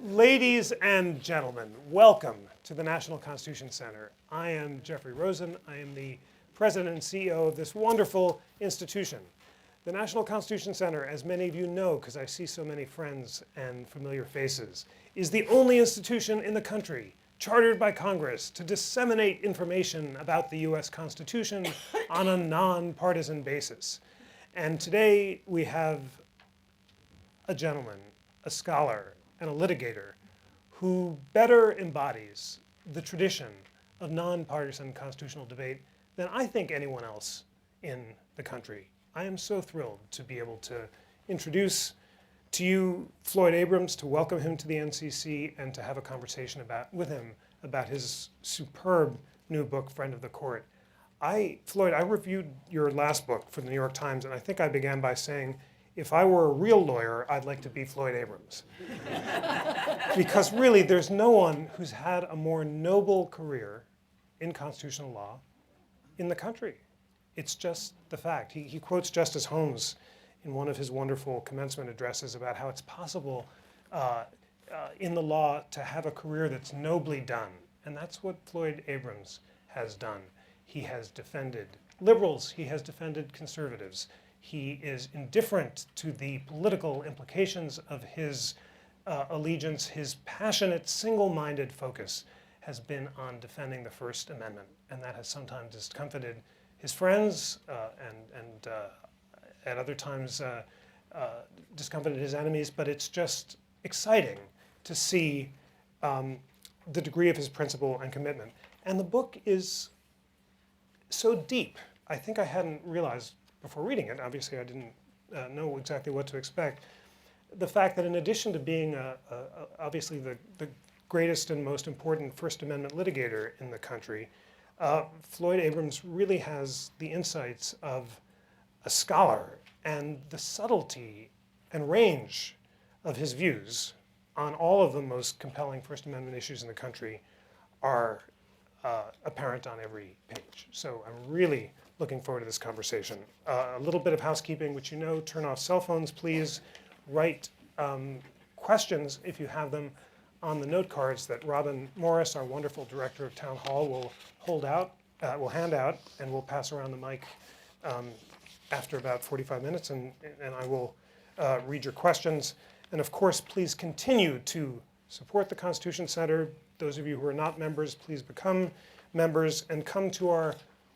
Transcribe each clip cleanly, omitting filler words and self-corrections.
Ladies and gentlemen, welcome to the National Constitution Center. I am Jeffrey Rosen. I am the president and CEO of this wonderful institution. The National Constitution Center, as many of you know, because I see so many friends and familiar faces, is the only institution in the country chartered by Congress to disseminate information about the US Constitution on a nonpartisan basis. And today we have a gentleman, a scholar, and a litigator who better embodies the tradition of nonpartisan constitutional debate than I think anyone else in the country. I am so thrilled to be able to introduce to you Floyd Abrams, to welcome him to the NCC, and to have a conversation with him about his superb new book, Friend of the Court. Floyd, I reviewed your last book for the New York Times, and I think I began by saying, if I were a real lawyer, I'd like to be Floyd Abrams. Because really, there's no one who's had a more noble career in constitutional law in the country. It's just the fact. He quotes Justice Holmes in one of his wonderful commencement addresses about how it's possible in the law to have a career that's nobly done. And that's what Floyd Abrams has done. He has defended liberals. He has defended conservatives. He is indifferent to the political implications of his allegiance. His passionate, single-minded focus has been on defending the First Amendment, and that has sometimes discomfited his friends and at other times discomfited his enemies, but it's just exciting to see the degree of his principle and commitment. And the book is so deep. I think I hadn't realized before reading it, obviously I didn't know exactly what to expect, the fact that in addition to being obviously the greatest and most important First Amendment litigator in the country, Floyd Abrams really has the insights of a scholar, and the subtlety and range of his views on all of the most compelling First Amendment issues in the country are apparent on every page. So I'm really looking forward to this conversation. A little bit of housekeeping, which you know, turn off cell phones, please. Write questions, if you have them, on the note cards that Robin Morris, our wonderful director of Town Hall, will hand out, and we'll pass around the mic after about 45 minutes, and I will read your questions. And of course, please continue to support the Constitution Center. Those of you who are not members, please become members and come to our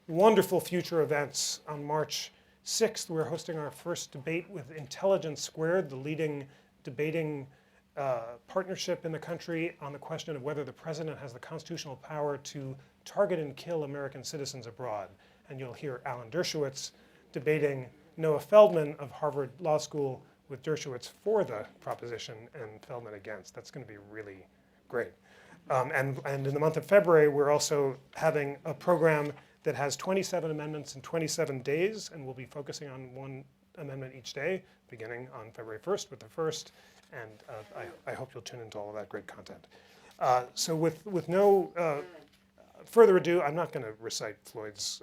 wonderful future events. On March 6th, we're hosting our first debate with Intelligence Squared, the leading debating partnership in the country on the question of whether the president has the constitutional power to target and kill American citizens abroad. And you'll hear Alan Dershowitz debating Noah Feldman of Harvard Law School, with Dershowitz for the proposition and Feldman against. That's going to be really great. And in the month of February, we're also having a program that has 27 amendments in 27 days, and we'll be focusing on one amendment each day, beginning on February 1st with the first, and I hope you'll tune into all of that great content. So with no further ado, I'm not going to recite Floyd's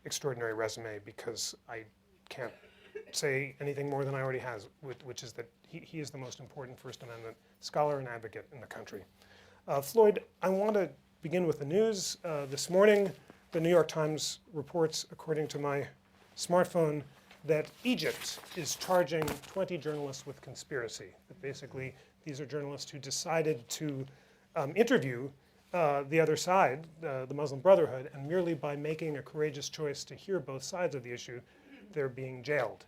extraordinary resume, because I can't say anything more than I already has, which is that he is the most important First Amendment scholar and advocate in the country. Floyd, I want to begin with the news. This morning, the New York Times reports, according to my smartphone, that Egypt is charging 20 journalists with conspiracy. That basically, these are journalists who decided to interview the other side, the Muslim Brotherhood, and merely by making a courageous choice to hear both sides of the issue, they're being jailed.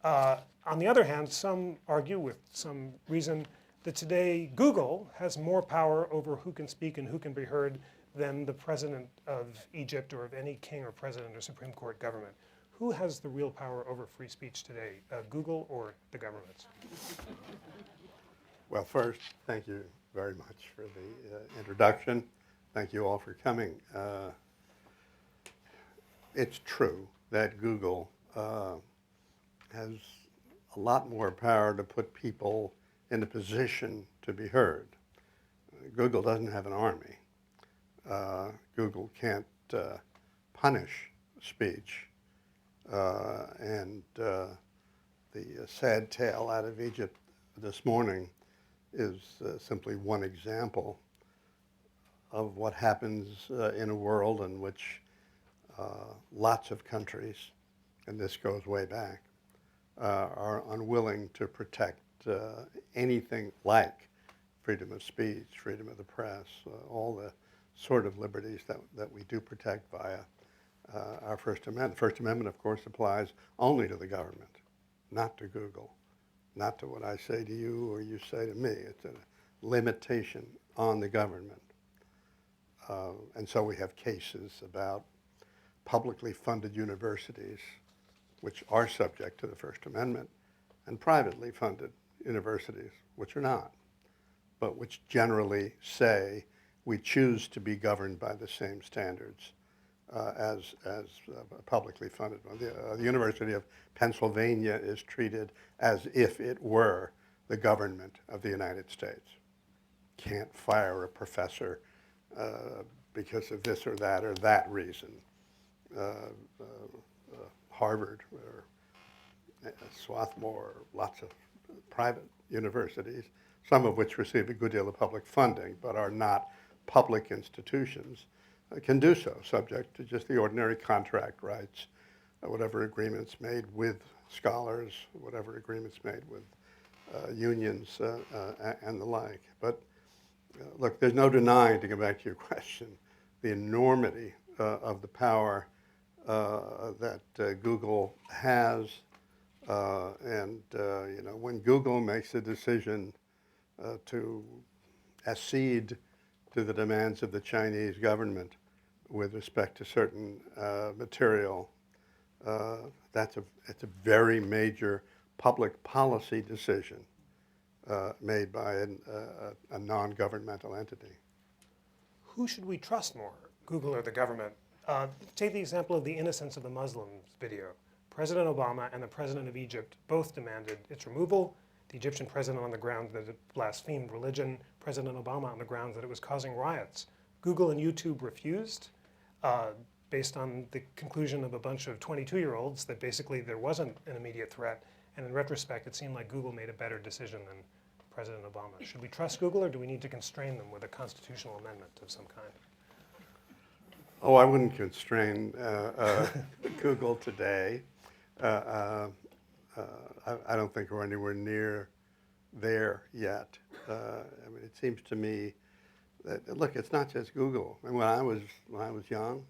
On the other hand, some argue with some reason that today Google has more power over who can speak and who can be heard than the president of Egypt or of any king or president or Supreme Court government. Who has the real power over free speech today, Google or the governments? Well, first, thank you very much for the introduction. Thank you all for coming. It's true that Google has a lot more power to put people in a position to be heard. Google doesn't have an army. Google can't punish speech. And the sad tale out of Egypt this morning is simply one example of what happens in a world in which lots of countries, and this goes way back, are unwilling to protect anything like freedom of speech, freedom of the press, all the sort of liberties that we do protect via our First Amendment. First Amendment, of course, applies only to the government, not to Google, not to what I say to you or you say to me. It's a limitation on the government. And so we have cases about publicly funded universities, which are subject to the First Amendment, and privately funded universities, which are not, but which generally say we choose to be governed by the same standards as publicly funded. The University of Pennsylvania is treated as if it were the government of the United States. Can't fire a professor because of this or that reason. Harvard or Swarthmore, lots of private universities, some of which receive a good deal of public funding but are not public institutions, can do so, subject to just the ordinary contract rights, whatever agreements made with scholars, whatever agreements made with unions and the like. But look, there's no denying, to go back to your question, the enormity of the power that Google has. And when Google makes a decision to accede to the demands of the Chinese government with respect to certain material, it's a very major public policy decision made by a non-governmental entity. Who should we trust more, Google or the government? Take the example of the Innocence of the Muslims video. President Obama and the president of Egypt both demanded its removal. The Egyptian president on the grounds that it blasphemed religion, President Obama on the grounds that it was causing riots. Google and YouTube refused, based on the conclusion of a bunch of 22-year-olds that basically there wasn't an immediate threat. And in retrospect, it seemed like Google made a better decision than President Obama. Should we trust Google, or do we need to constrain them with a constitutional amendment of some kind? Oh, I wouldn't constrain Google today. I don't think we're anywhere near there yet. I mean, it seems to me that, look, it's not just Google. I mean, when I was young,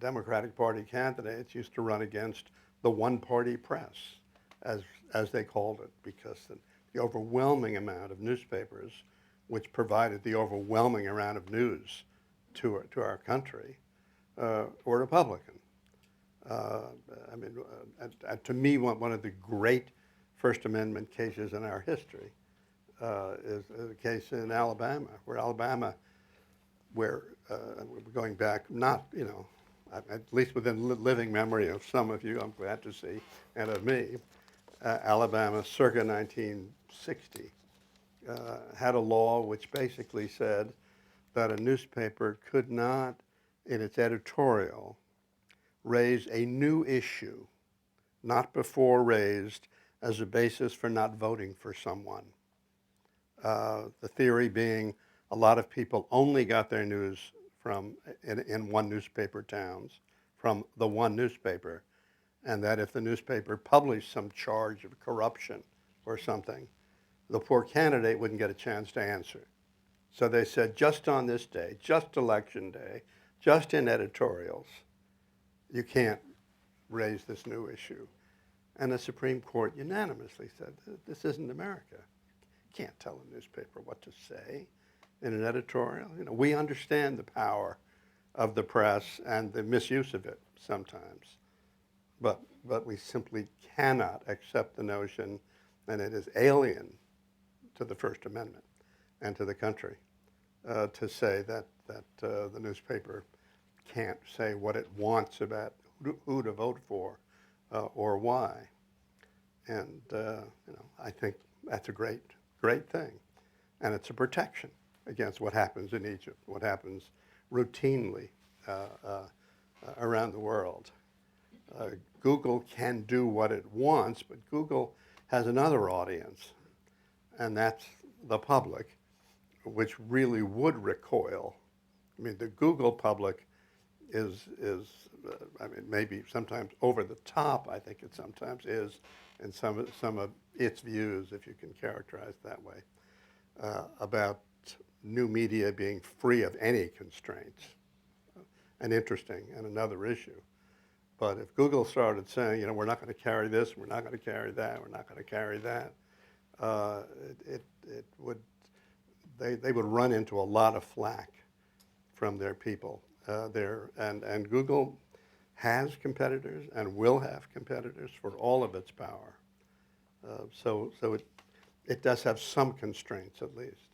Democratic Party candidates used to run against the one-party press, as they called it, because the overwhelming amount of newspapers, which provided the overwhelming amount of news to our country, were Republican. I mean, to me, one of the great First Amendment cases in our history is a case in Alabama, where going back, not, at least within living memory of some of you, I'm glad to see, and of me, Alabama circa 1960 had a law which basically said that a newspaper could not, in its editorial, raise a new issue not before raised as a basis for not voting for someone. The theory being a lot of people only got their news from, in one newspaper towns, from the one newspaper, and that if the newspaper published some charge of corruption or something, the poor candidate wouldn't get a chance to answer. So they said, just on this day, just election day, just in editorials, you can't raise this new issue. And the Supreme Court unanimously said, this isn't America. You can't tell a newspaper what to say in an editorial. We understand the power of the press and the misuse of it sometimes. But we simply cannot accept the notion, and it is alien to the First Amendment and to the country, to say that the newspaper can't say what it wants about who to vote for or why. And I think that's a great thing. And it's a protection against what happens in Egypt, what happens routinely around the world. Google can do what it wants, but Google has another audience. and that's the public, which really would recoil. I mean, the Google public is I mean, maybe sometimes over the top, I think it sometimes is, in some of its views, if you can characterize that way, about new media being free of any constraints. And interesting, and another issue. But if Google started saying, you know, we're not going to carry this, we're not going to carry that, we're not going to carry that, it would, they would run into a lot of flack from their people there. And Google has competitors and will have competitors for all of its power. So it does have some constraints at least.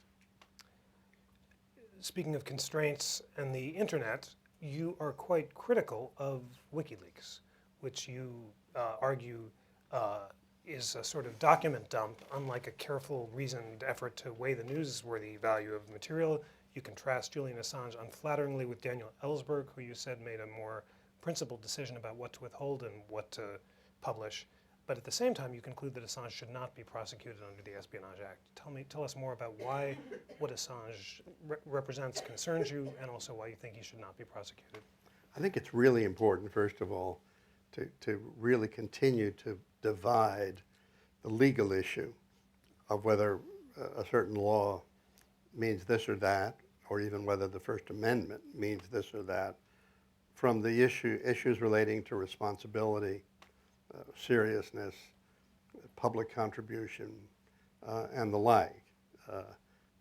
Speaking of constraints and the internet, you are quite critical of Wikileaks, which you argue is a sort of document dump, unlike a careful, reasoned effort to weigh the newsworthy value of material. You contrast Julian Assange unflatteringly with Daniel Ellsberg, who you said made a more principled decision about what to withhold and what to publish. But at the same time, you conclude that Assange should not be prosecuted under the Espionage Act. Tell us more about why what Assange represents concerns you, and also why you think he should not be prosecuted. I think it's really important, first of all, to really continue to divide the legal issue of whether a certain law means this or that, or even whether the First Amendment means this or that, from the issues relating to responsibility, seriousness, public contribution, and the like.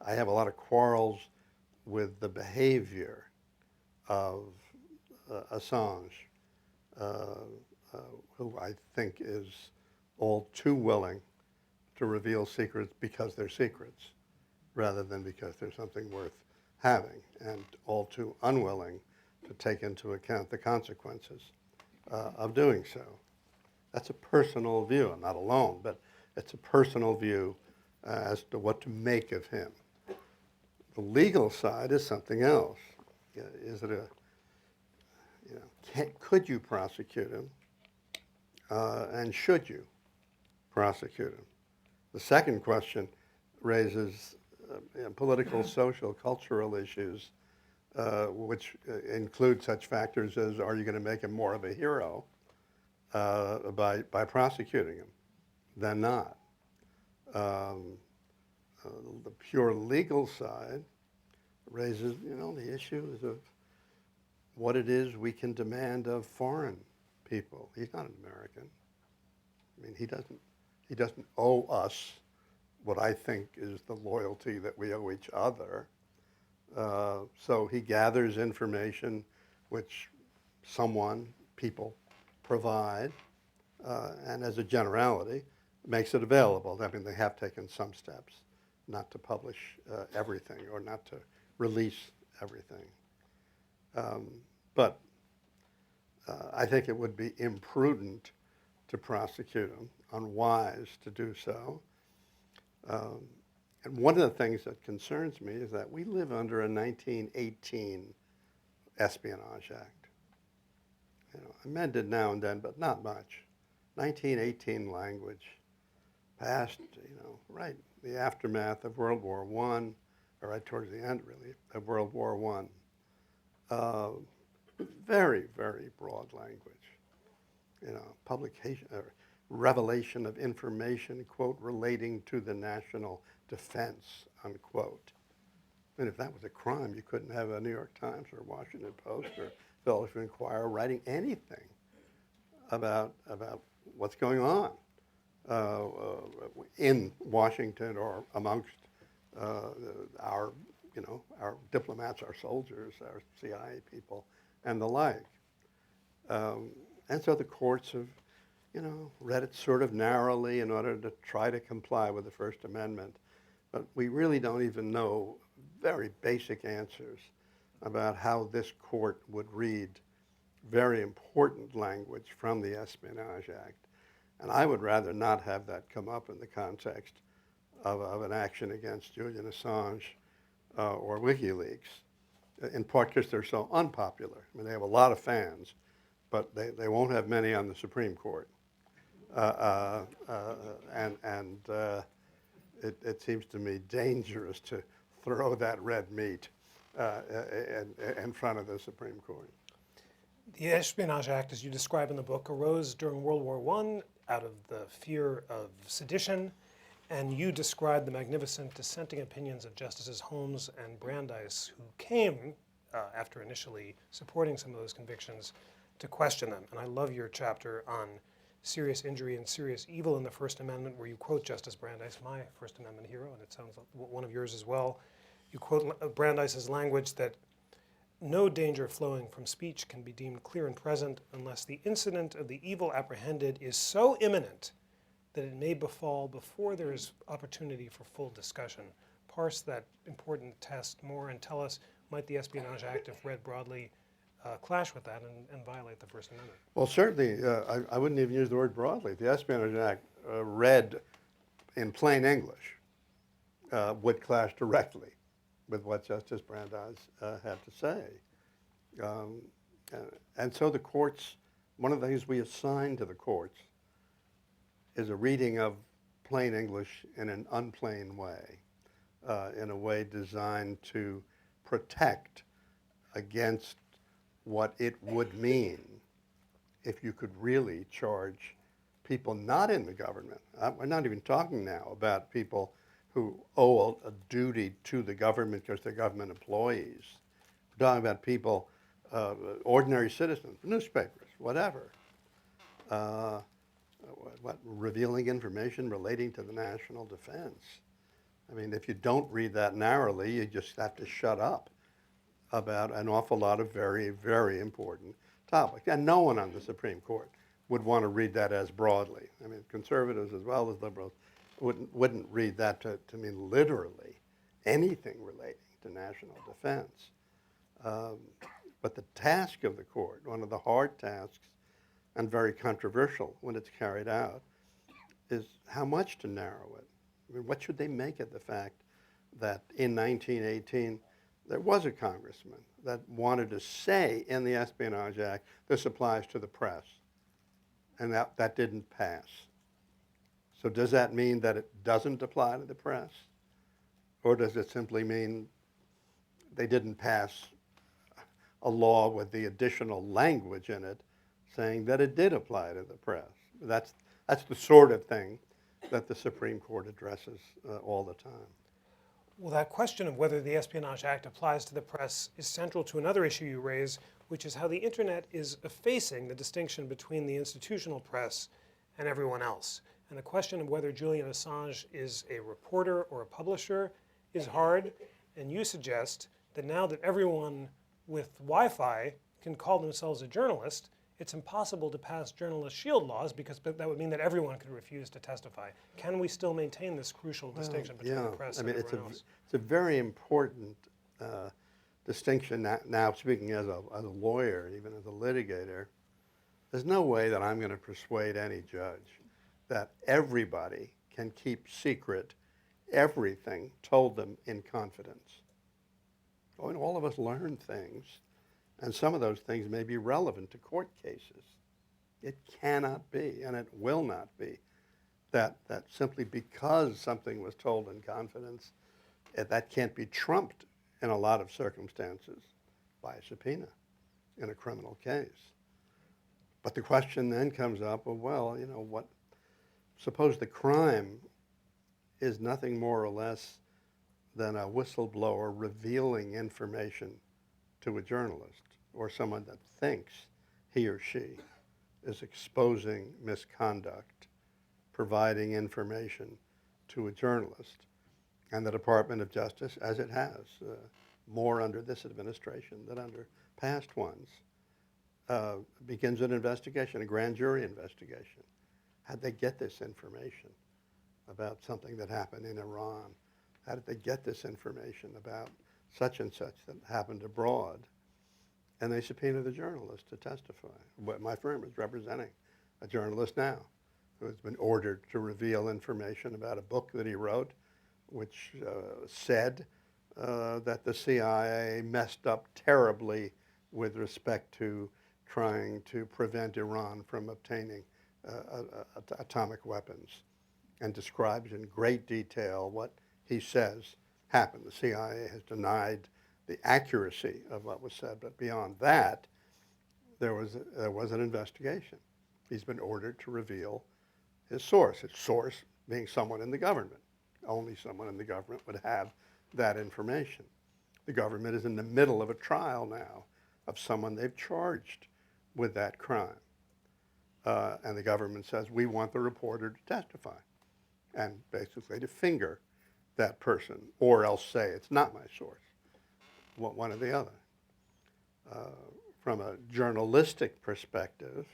I have a lot of quarrels with the behavior of Assange, who I think is all too willing to reveal secrets because they're secrets, rather than because there's something worth having, and all too unwilling to take into account the consequences of doing so. That's a personal view. I'm not alone, but it's a personal view as to what to make of him. The legal side is something else. Is it could you prosecute him, and should you prosecute him? The second question raises political, social, cultural issues, which include such factors as, are you going to make him more of a hero by prosecuting him than not? The pure legal side raises, the issues of what it is we can demand of foreign people. He's not an American. I mean, he doesn't owe us what I think is the loyalty that we owe each other. So he gathers information which people provide, and as a generality, makes it available. I mean, they have taken some steps not to publish everything or not to release everything. But I think it would be imprudent to prosecute him, unwise to do so. And one of the things that concerns me is that we live under a 1918 Espionage Act. Amended now and then, but not much. 1918 language passed, right the aftermath of World War I, or right towards the end, really, of World War I. Very, very broad language. Publication, revelation of information, quote, relating to the national defense, unquote. And if that was a crime, you couldn't have a New York Times or Washington Post or Philadelphia Inquirer writing anything about what's going on in Washington or amongst our diplomats, our soldiers, our CIA people, and the like. And so the courts have, read it sort of narrowly in order to try to comply with the First Amendment. But we really don't even know very basic answers about how this court would read very important language from the Espionage Act. And I would rather not have that come up in the context of an action against Julian Assange or WikiLeaks, in part because they're so unpopular. I mean, they have a lot of fans, but they won't have many on the Supreme Court. it seems to me dangerous to throw that red meat in front of the Supreme Court. The Espionage Act, as you describe in the book, arose during World War I out of the fear of sedition, and you describe the magnificent dissenting opinions of Justices Holmes and Brandeis, who came, after initially supporting some of those convictions, to question them. And I love your chapter on serious injury and serious evil in the First Amendment, where you quote Justice Brandeis, my First Amendment hero, and it sounds like one of yours as well. You quote Brandeis's language that no danger flowing from speech can be deemed clear and present unless the incident of the evil apprehended is so imminent that it may befall before there is opportunity for full discussion. Parse that important test more and tell us, might the Espionage Act, if read broadly, clash with that and violate the First Amendment? Well, certainly, I wouldn't even use the word broadly. The Espionage Act, read in plain English, would clash directly with what Justice Brandeis had to say. And so the courts, one of the things we assign to the courts is a reading of plain English in an unplain way, in a way designed to protect against what it would mean if you could really charge people not in the government. We're not even talking now about people who owe a duty to the government because they're government employees. We're talking about people, ordinary citizens, newspapers, whatever, revealing information relating to the national defense. I mean, if you don't read that narrowly, you just have to shut up about an awful lot of very, very important topics. And no one on the Supreme Court would want to read that as broadly. I mean, conservatives as well as liberals wouldn't read that to mean literally anything relating to national defense. But the task of the court, one of the hard tasks and very controversial when it's carried out, is how much to narrow it. I mean, what should they make of the fact that in 1918 there was a congressman that wanted to say in the Espionage Act, this applies to the press, and that didn't pass. So does that mean that it doesn't apply to the press? Or does it simply mean they didn't pass a law with the additional language in it saying that it did apply to the press? That's the sort of thing that the Supreme Court addresses all the time. Well, that question of whether the Espionage Act applies to the press is central to another issue you raise, which is how the internet is effacing the distinction between the institutional press and everyone else. And the question of whether Julian Assange is a reporter or a publisher is hard, and you suggest that now that everyone with Wi-Fi can call themselves a journalist, it's impossible to pass journalist shield laws because that would mean that everyone could refuse to testify. Can we still maintain this crucial distinction between the press and everyone else? It's a very important distinction. Now, speaking as a lawyer, even as a litigator, there's no way that I'm going to persuade any judge that everybody can keep secret everything told them in confidence. I mean, all of us learn things, and some of those things may be relevant to court cases. It cannot be, and it will not be, that simply because something was told in confidence, that can't be trumped in a lot of circumstances by a subpoena in a criminal case. But the question then comes up, well, you know, suppose the crime is nothing more or less than a whistleblower revealing information to a journalist or someone that thinks he or she is exposing misconduct, providing information to a journalist. And the Department of Justice, as it has, more under this administration than under past ones, begins an investigation, a grand jury investigation. How'd they get this information about something that happened in Iran? How did they get this information about such and such that happened abroad? And they subpoena the journalist to testify. My firm is representing a journalist now who has been ordered to reveal information about a book that he wrote, which said that the CIA messed up terribly with respect to trying to prevent Iran from obtaining atomic weapons. and describes in great detail what he says happened. The CIA has denied the accuracy of what was said, but beyond that, there was an investigation. He's been ordered to reveal his source being someone in the government. Only someone in the government would have that information. The government is in the middle of a trial now of someone they've charged with that crime. And the government says, we want the reporter to testify and basically to finger that person or else say it's not my source, one or the other. From a journalistic perspective,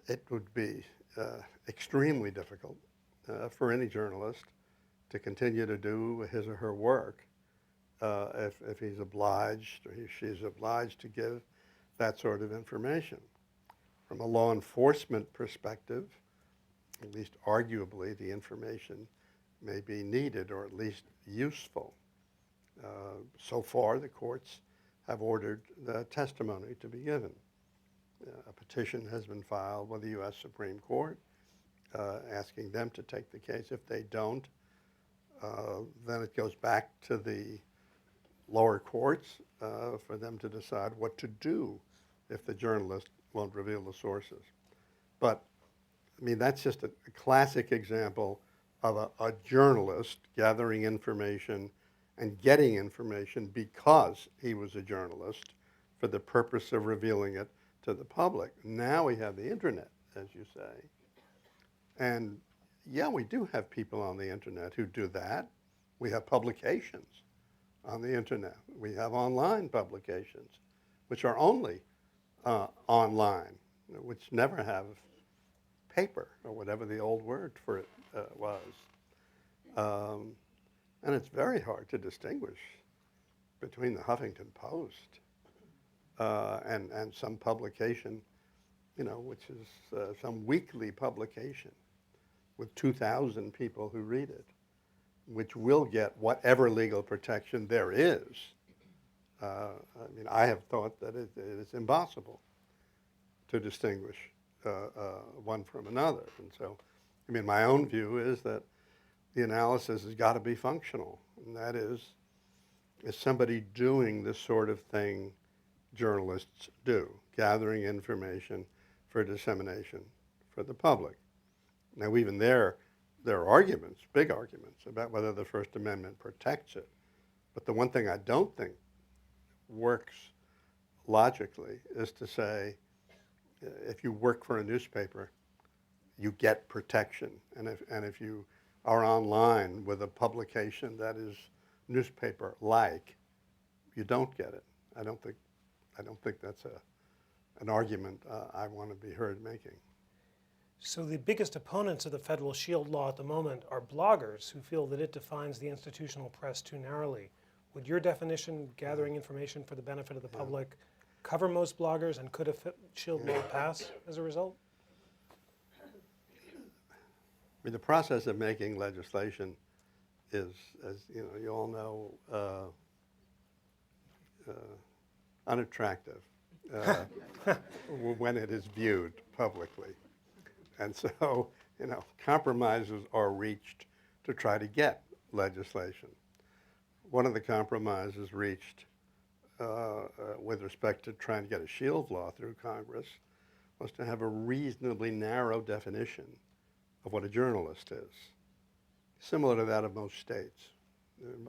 it would be extremely difficult for any journalist to continue to do his or her work if he's obliged or she's obliged to give that sort of information. From a law enforcement perspective, at least arguably, the information may be needed or at least useful. So far, the courts have ordered the testimony to be given. A petition has been filed with the U.S. Supreme Court asking them to take the case. If they don't, then it goes back to the lower courts for them to decide what to do if the journalist won't reveal the sources. But, I mean, that's just a classic example of a journalist gathering information and getting information because he was a journalist for the purpose of revealing it to the public. Now we have the internet, as you say. And yeah, we do have people on the internet who do that. We have publications on the internet. We have online publications, which are only online, which never have paper, or whatever the old word for it was. And it's very hard to distinguish between the Huffington Post and some publication, which is some weekly publication with 2,000 people who read it, which will get whatever legal protection there is. I have thought that it is impossible to distinguish one from another. And so, my own view is that the analysis has got to be functional, and that is somebody doing the sort of thing journalists do, gathering information for dissemination for the public. Now, even there are arguments, big arguments, about whether the First Amendment protects it. But the one thing I don't think works logically is to say, if you work for a newspaper, you get protection. And if you are online with a publication that is newspaper-like, you don't get it. I don't think that's an argument I want to be heard making. So the biggest opponents of the federal shield law at the moment are bloggers who feel that it defines the institutional press too narrowly. Would your definition, gathering information for the benefit of the public, cover most bloggers, and could a shield law pass as a result? The process of making legislation is, as you all know, unattractive when it is viewed publicly. And so, compromises are reached to try to get legislation. One of the compromises reached with respect to trying to get a shield law through Congress was to have a reasonably narrow definition of what a journalist is, similar to that of most states.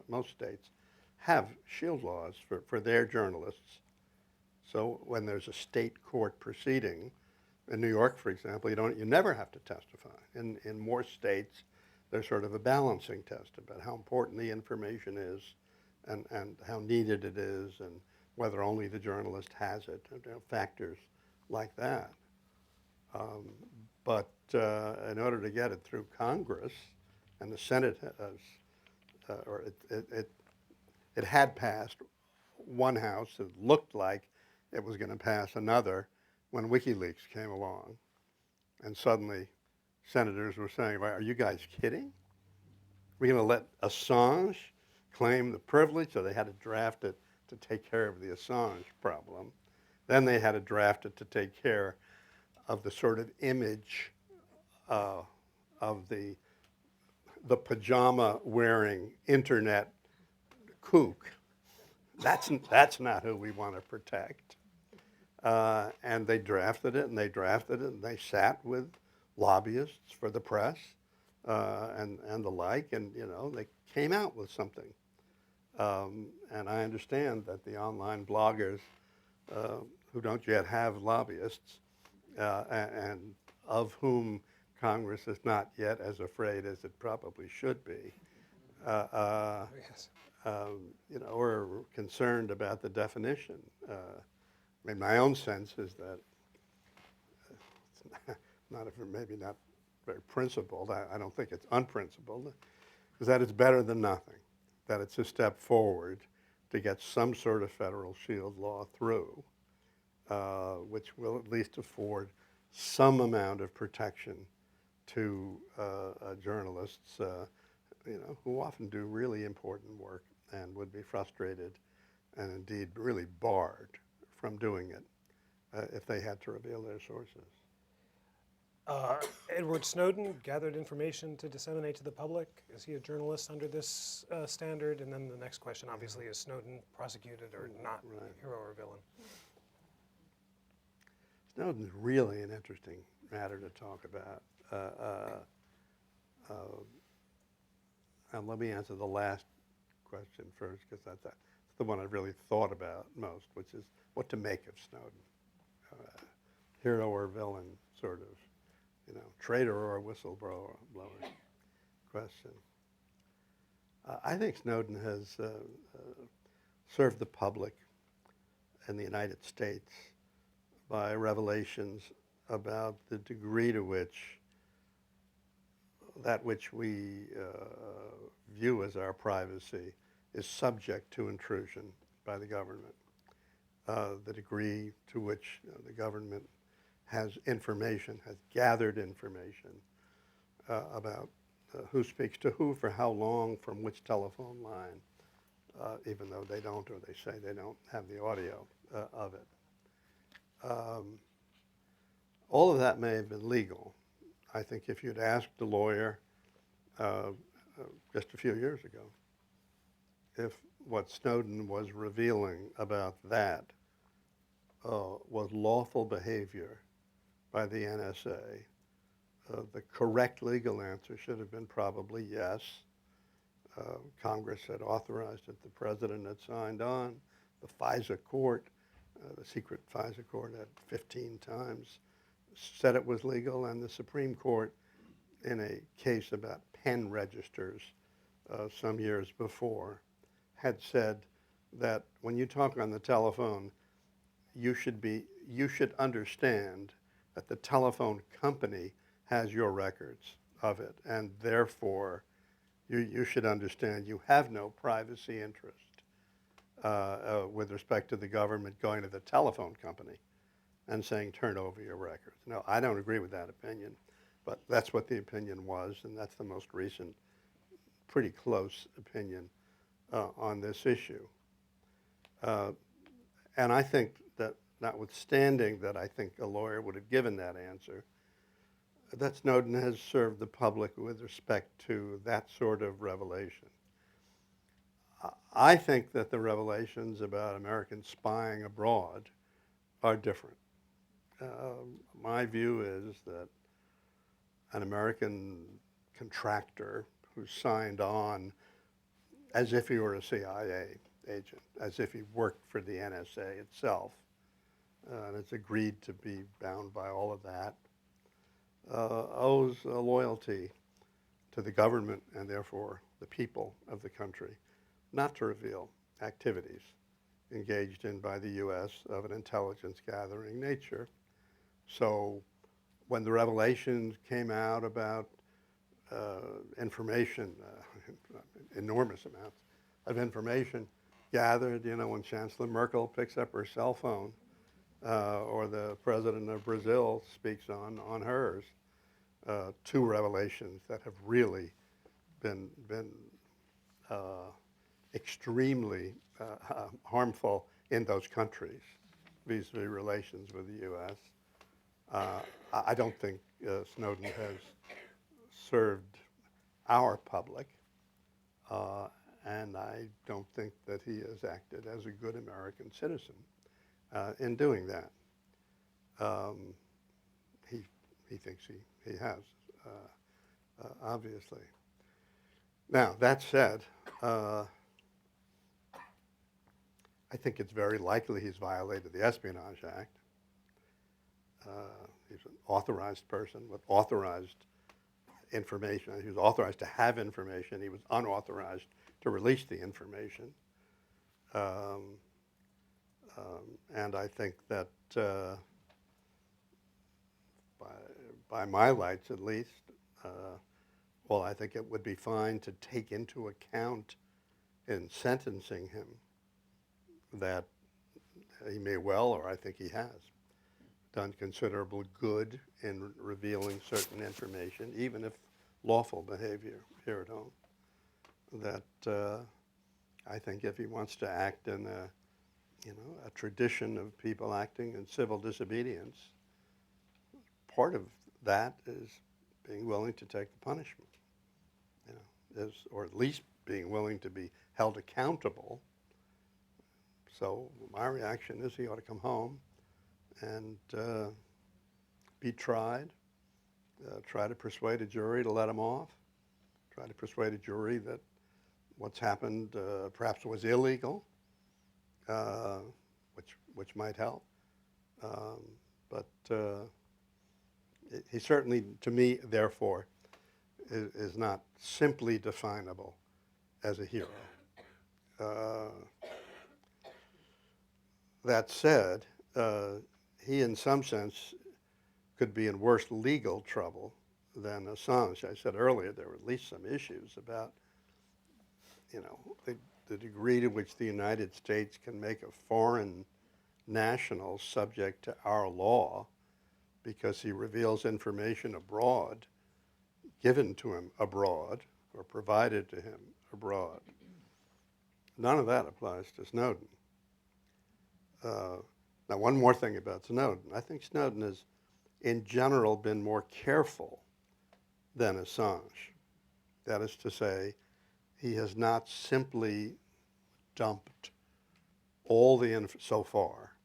Most states have shield laws for their journalists. So when there's a state court proceeding, in New York, for example, you never have to testify. In more states, there's sort of a balancing test about how important the information is and how needed it is and whether only the journalist has it, factors like that. But in order to get it through Congress, and the Senate it had passed one house. It looked like it was going to pass another when Wikileaks came along. And suddenly, senators were saying, are you guys kidding? We're going to let Assange claim the privilege? So they had to draft it to take care of the Assange problem. Then they had to draft it to take care of the sort of image of the pajama-wearing internet kook. That's not who we want to protect. And they drafted it, and they drafted it, and they sat with lobbyists for the press and the like, and they came out with something. And I understand that the online bloggers who don't yet have lobbyists, and of whom Congress is not yet as afraid as it probably should be, Yes. are concerned about the definition. I mean, my own sense is that it's maybe not very principled. I don't think it's unprincipled, is that it's better than nothing, that it's a step forward to get some sort of federal shield law through, which will at least afford some amount of protection to journalists, who often do really important work and would be frustrated and indeed really barred from doing it if they had to reveal their sources. Edward Snowden gathered information to disseminate to the public. Is he a journalist under this standard? And then the next question, obviously, is Snowden prosecuted or not, Right. hero or villain? Snowden's really an interesting matter to talk about. And let me answer the last question first, because that's the one I've really thought about most, which is what to make of Snowden. Hero or villain, sort of, traitor or whistleblower question. I think Snowden has served the public in the United States by revelations about the degree to which that which we view as our privacy is subject to intrusion by the government. The degree to which the government has gathered information about who speaks to who, for how long, from which telephone line, even though they don't, or they say they don't have the audio of it. All of that may have been legal. I think if you'd asked a lawyer just a few years ago if what Snowden was revealing about that was lawful behavior by the NSA, the correct legal answer should have been probably yes. Congress had authorized it. The president had signed on. The FISA court, the secret FISA court, had 15 times said it was legal, and the Supreme Court, in a case about pen registers some years before, had said that when you talk on the telephone, you should understand that the telephone company has your records of it, and therefore you should understand you have no privacy interest with respect to the government going to the telephone company and saying, turn over your records. No, I don't agree with that opinion, but that's what the opinion was, and that's the most recent, pretty close opinion on this issue. And I think that, notwithstanding that I think a lawyer would have given that answer, that Snowden has served the public with respect to that sort of revelation. I think that the revelations about Americans spying abroad are different. My view is that an American contractor who signed on as if he were a CIA agent, as if he worked for the NSA itself, and has agreed to be bound by all of that, owes a loyalty to the government and therefore the people of the country not to reveal activities engaged in by the U.S. of an intelligence gathering nature. So when the revelations came out about information, enormous amounts of information gathered, when Chancellor Merkel picks up her cell phone or the president of Brazil speaks on hers, two revelations that have really been extremely harmful in those countries vis-a-vis relations with the U.S. I don't think Snowden has served our public, and I don't think that he has acted as a good American citizen in doing that. He thinks he has, obviously. Now, that said, I think it's very likely he's violated the Espionage Act. He's an authorized person with authorized information. He was authorized to have information. He was unauthorized to release the information. And I think that, by my lights at least, well, I think it would be fine to take into account in sentencing him that he may well, or I think he has, done considerable good in revealing certain information, even if lawful behavior here at home. That I think if he wants to act in a tradition of people acting in civil disobedience, part of that is being willing to take the punishment, or at least being willing to be held accountable. So my reaction is he ought to come home and be tried, try to persuade a jury to let him off, try to persuade a jury that what's happened perhaps was illegal, which might help. But he certainly, to me, therefore, is not simply definable as a hero. That said, he in some sense could be in worse legal trouble than Assange. I said earlier there were at least some issues about, the degree to which the United States can make a foreign national subject to our law because he reveals information abroad, given to him abroad, or provided to him abroad. None of that applies to Snowden. Now, one more thing about Snowden. I think Snowden has, in general, been more careful than Assange. That is to say, he has not simply dumped so far,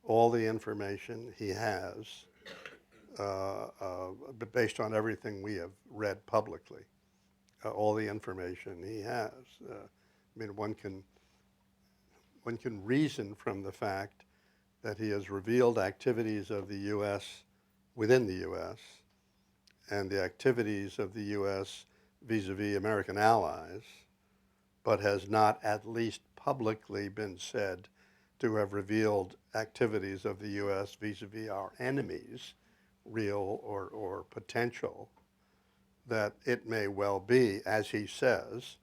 all the information he has, based on everything we have read publicly, all the information he has. One can reason from the fact that he has revealed activities of the U.S. within the U.S. and the activities of the U.S. vis-a-vis American allies, but has not at least publicly been said to have revealed activities of the U.S. vis-a-vis our enemies, real or potential, that it may well be, as he says,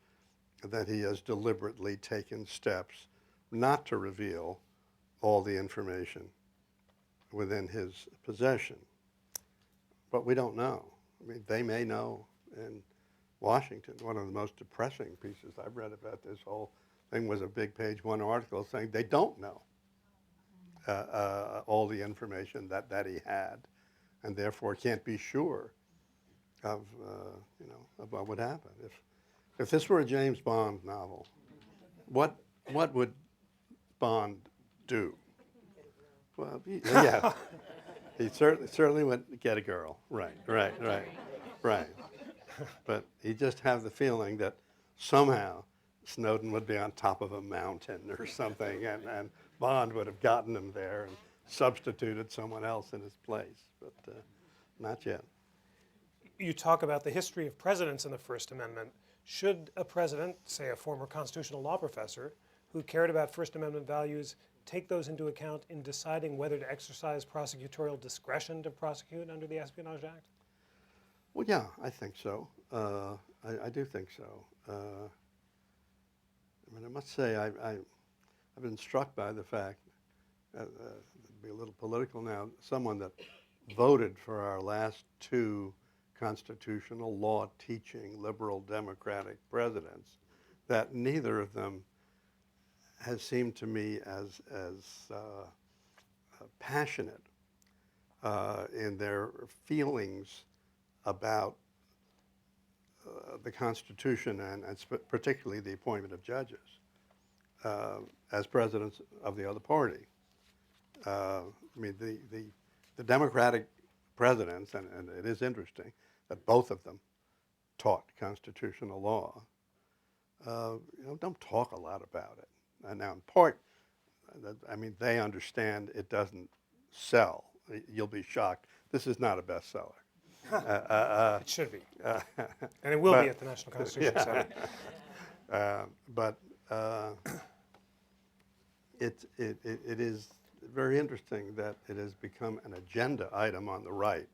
that he has deliberately taken steps not to reveal all the information within his possession. But we don't know. They may know in Washington. One of the most depressing pieces I've read about this whole thing was a big page one article saying they don't know all the information that he had, and therefore can't be sure of what would happen. If this were a James Bond novel, what would Bond do? Well, yeah, he certainly would get a girl. Right. But he just have the feeling that somehow Snowden would be on top of a mountain or something, and Bond would have gotten him there and substituted someone else in his place, but not yet. You talk about the history of presidents in the First Amendment. Should a president, say a former constitutional law professor, who cared about First Amendment values, take those into account in deciding whether to exercise prosecutorial discretion to prosecute under the Espionage Act? Well, yeah, I think so. I do think so. I must say I've been struck by the fact, to be a little political now, someone that voted for our last two constitutional law teaching liberal democratic presidents, that neither of them has seemed to me as passionate in their feelings about the Constitution and particularly the appointment of judges as presidents of the other party. I mean, the Democratic presidents, and it is interesting that both of them taught constitutional law, don't talk a lot about it. And now, in part, I mean, they understand it doesn't sell. You'll be shocked. This is not a bestseller. It should be. And it will be at the National Constitution Center. But it is very interesting that it has become an agenda item on the right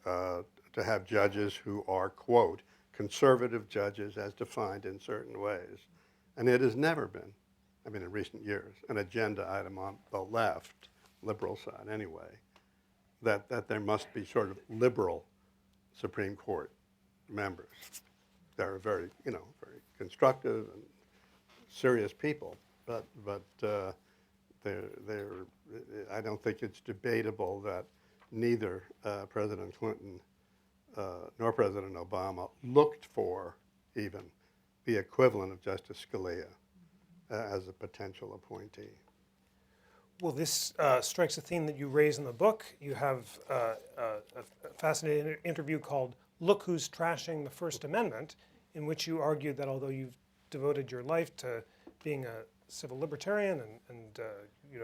to have judges who are, quote, conservative judges as defined in certain ways. And it has never been, I mean, in recent years, an agenda item on the left, liberal side anyway, that there must be sort of liberal Supreme Court members. They're very, very constructive and serious people, but I don't think it's debatable that neither President Clinton nor President Obama looked for even the equivalent of Justice Scalia as a potential appointee. Well, this strikes a theme that you raise in the book. You have a fascinating interview called "Look Who's Trashing the First Amendment," in which you argued that although you've devoted your life to being a civil libertarian and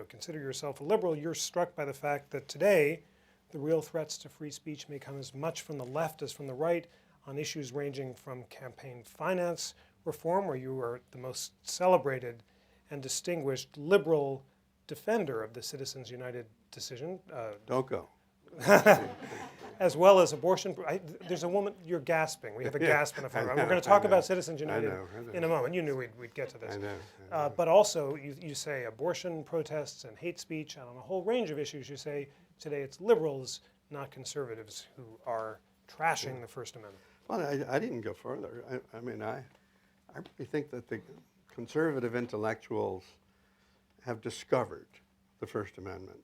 consider yourself a liberal, you're struck by the fact that today the real threats to free speech may come as much from the left as from the right on issues ranging from campaign finance reform, where you are the most celebrated and distinguished liberal defender of the Citizens United decision. Don't go. As well as abortion. There's a woman, you're gasping. We have a gasp in a front row. We're going to talk about Citizens United in a moment. You knew we'd get to this. I know. But also, you say abortion protests and hate speech, and on a whole range of issues, you say today it's liberals, not conservatives, who are trashing the First Amendment. Well, I didn't go further. I mean, I really think that the conservative intellectuals have discovered the First Amendment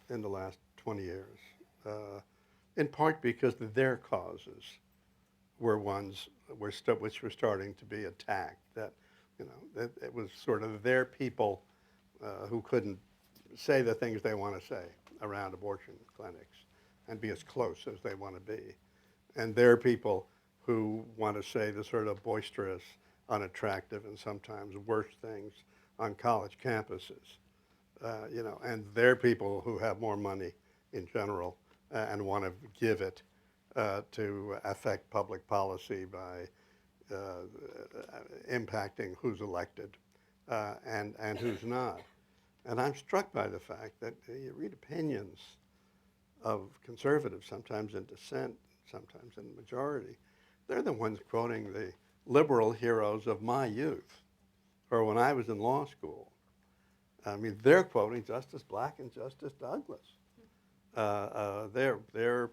in the last 20 years, in part because their causes were ones which were starting to be attacked. That it was sort of their people who couldn't say the things they want to say around abortion clinics and be as close as they want to be, and their people who want to say the sort of boisterous, unattractive, and sometimes worse things on college campuses, and they're people who have more money in general and want to give it to affect public policy by impacting who's elected and who's not. And I'm struck by the fact that you read opinions of conservatives, sometimes in dissent, sometimes in the majority. They're the ones quoting the liberal heroes of my youth, or when I was in law school. I mean, they're quoting Justice Black and Justice Douglas. They're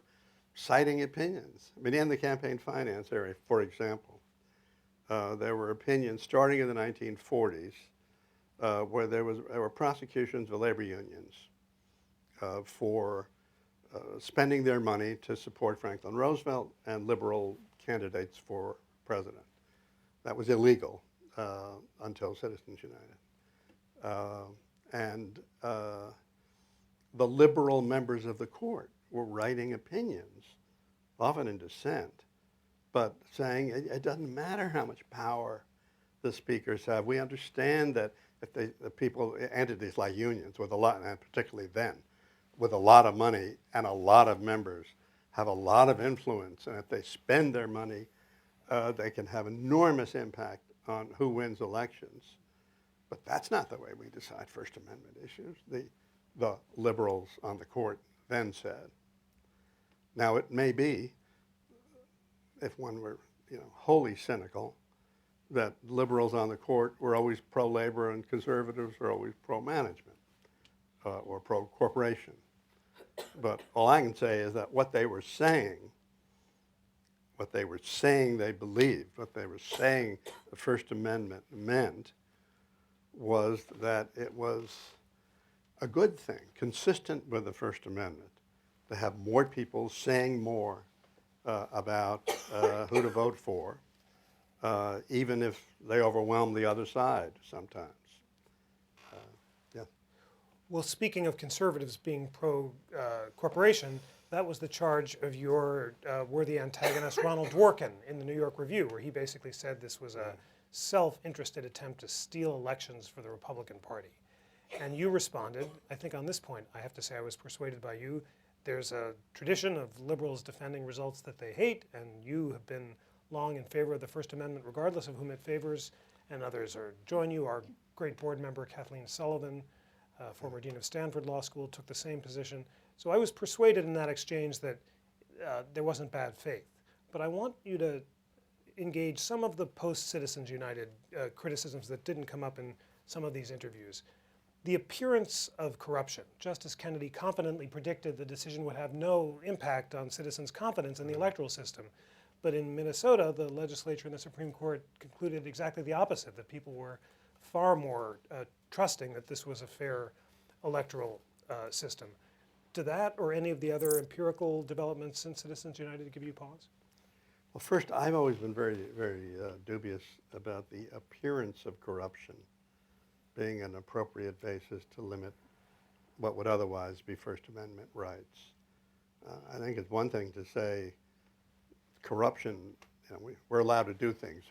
citing opinions. I mean, in the campaign finance area, for example, there were opinions starting in the 1940s where there were prosecutions of labor unions for spending their money to support Franklin Roosevelt and liberal candidates for president. That was illegal until Citizens United. And the liberal members of the court were writing opinions, often in dissent, but saying it doesn't matter how much power the speakers have. We understand that if the people, entities like unions with a lot, and particularly then, with a lot of money and a lot of members, have a lot of influence, and if they spend their money, they can have enormous impact on who wins elections. But that's not the way we decide First Amendment issues, the liberals on the court then said. Now, it may be, if one were wholly cynical, that liberals on the court were always pro-labor and conservatives were always pro-management or pro-corporation. But all I can say is that what they were saying they believed, what they were saying the First Amendment meant was that it was a good thing, consistent with the First Amendment, to have more people saying more about who to vote for, even if they overwhelm the other side sometimes. Yeah. Well, speaking of conservatives being pro-corporation, that was the charge of your worthy antagonist, Ronald Dworkin, in the New York Review, where he basically said this was a self-interested attempt to steal elections for the Republican Party. And you responded, I think on this point, I have to say I was persuaded by you. There's a tradition of liberals defending results that they hate, and you have been long in favor of the First Amendment, regardless of whom it favors, and others join you. Our great board member, Kathleen Sullivan, former dean of Stanford Law School, took the same position. So I was persuaded in that exchange that there wasn't bad faith. But I want you to engage some of the post-Citizens United criticisms that didn't come up in some of these interviews. The appearance of corruption. Justice Kennedy confidently predicted the decision would have no impact on citizens' confidence in the electoral system. But in Minnesota, the legislature and the Supreme Court concluded exactly the opposite, that people were far more trusting that this was a fair electoral system. Did that or any of the other empirical developments in Citizens United give you pause? Well, first, I've always been very, very dubious about the appearance of corruption being an appropriate basis to limit what would otherwise be First Amendment rights. I think it's one thing to say corruption, we're allowed to do things.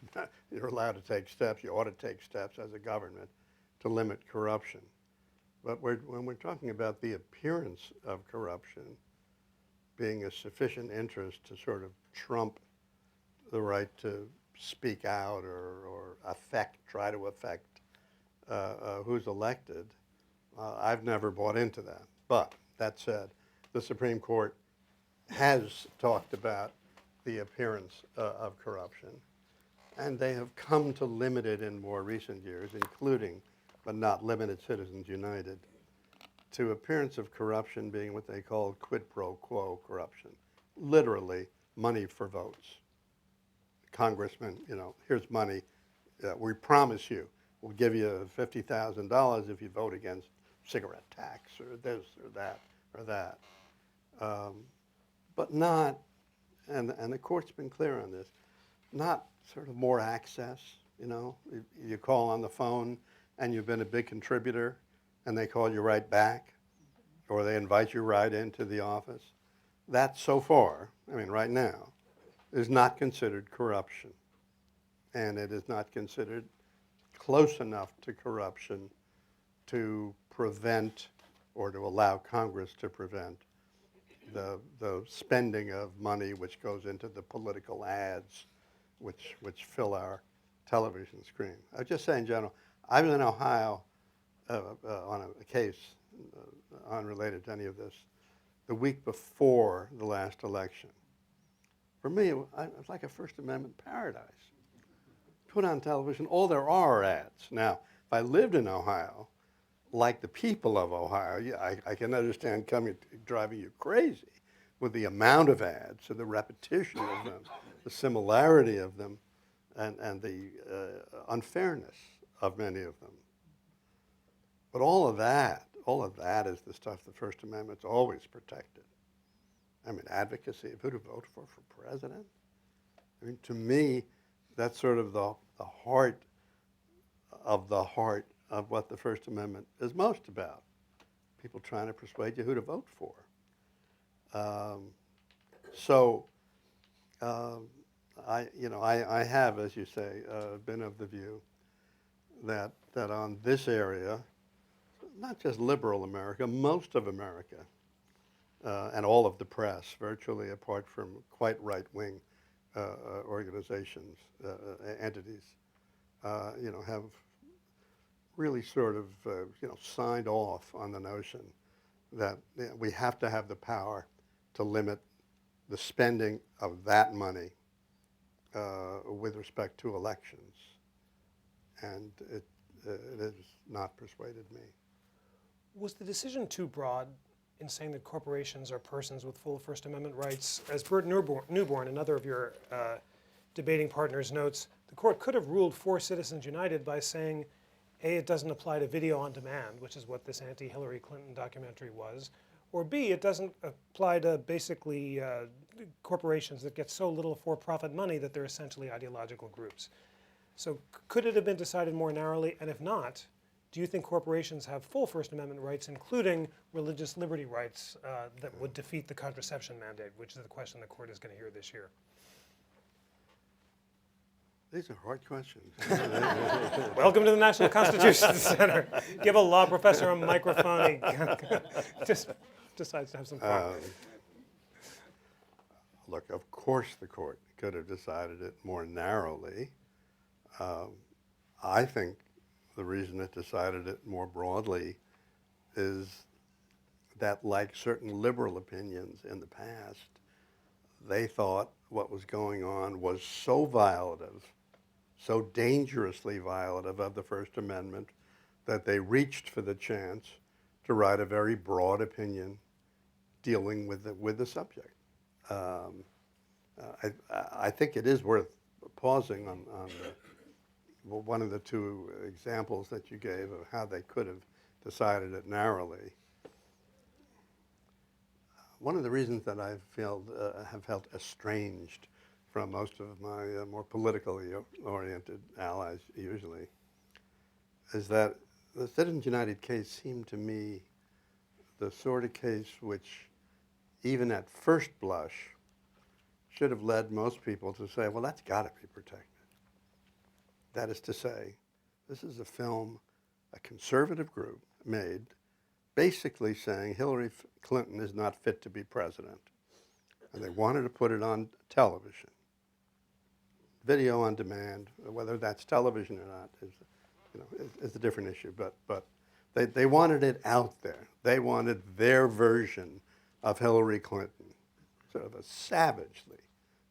You're allowed to take steps, you ought to take steps as a government to limit corruption. But when we're talking about the appearance of corruption being a sufficient interest to sort of trump the right to speak out or try to affect who's elected, I've never bought into that. But that said, the Supreme Court has talked about the appearance of corruption, and they have come to limit it in more recent years, including, but not limited, Citizens United, to appearance of corruption being what they call quid pro quo corruption, literally money for votes. Congressman, here's money, we promise you, we'll give you $50,000 if you vote against cigarette tax or this or that or that. But not, and the court's been clear on this, not sort of more access, you call on the phone and you've been a big contributor and they call you right back or they invite you right into the office. That so far, right now, is not considered corruption. And it is not considered close enough to corruption to prevent or to allow Congress to prevent the spending of money which goes into the political ads which fill our television screen. I was just saying, in general, I was in Ohio on a case unrelated to any of this the week before the last election. For me, it was like a First Amendment paradise. Put on television, all there are ads. Now, if I lived in Ohio, like the people of Ohio, yeah, I can understand driving you crazy with the amount of ads and the repetition of them, the similarity of them, and the unfairness of many of them. But all of that is the stuff the First Amendment's always protected. Advocacy of who to vote for president. To me, that's sort of the heart of what the First Amendment is most about. People trying to persuade you who to vote for. I have, as you say, been of the view that on this area, not just liberal America, most of America, and all of the press, virtually apart from quite right-wing organizations, entities, have really sort of, signed off on the notion that we have to have the power to limit the spending of that money with respect to elections. And it has not persuaded me. Was the decision too broad in saying that corporations are persons with full First Amendment rights? As Bert Newborn, another of your debating partners, notes, the court could have ruled for Citizens United by saying, A, it doesn't apply to video on demand, which is what this anti-Hillary Clinton documentary was, or B, it doesn't apply to basically corporations that get so little for-profit money that they're essentially ideological groups. So could it have been decided more narrowly? And if not, do you think corporations have full First Amendment rights, including religious liberty rights that would defeat the contraception mandate, which is the question the court is going to hear this year? These are hard questions. Welcome to the National Constitution Center. Give a law professor a microphone. He just decides to have some fun. Look, of course the court could have decided it more narrowly. I think the reason it decided it more broadly is that, like certain liberal opinions in the past, they thought what was going on was so violative, so dangerously violative of the First Amendment, that they reached for the chance to write a very broad opinion dealing with the subject. I think it is worth pausing on one of the two examples that you gave of how they could have decided it narrowly. One of the reasons that have felt estranged from most of my more politically oriented allies usually is that the Citizens United case seemed to me the sort of case which, even at first blush, should have led most people to say, well, that's got to be protected. That is to say, this is a film a conservative group made basically saying Hillary Clinton is not fit to be president. And they wanted to put it on television. Video on demand, whether that's television or not, is a different issue. But they wanted it out there. They wanted their version of Hillary Clinton, sort of a savagely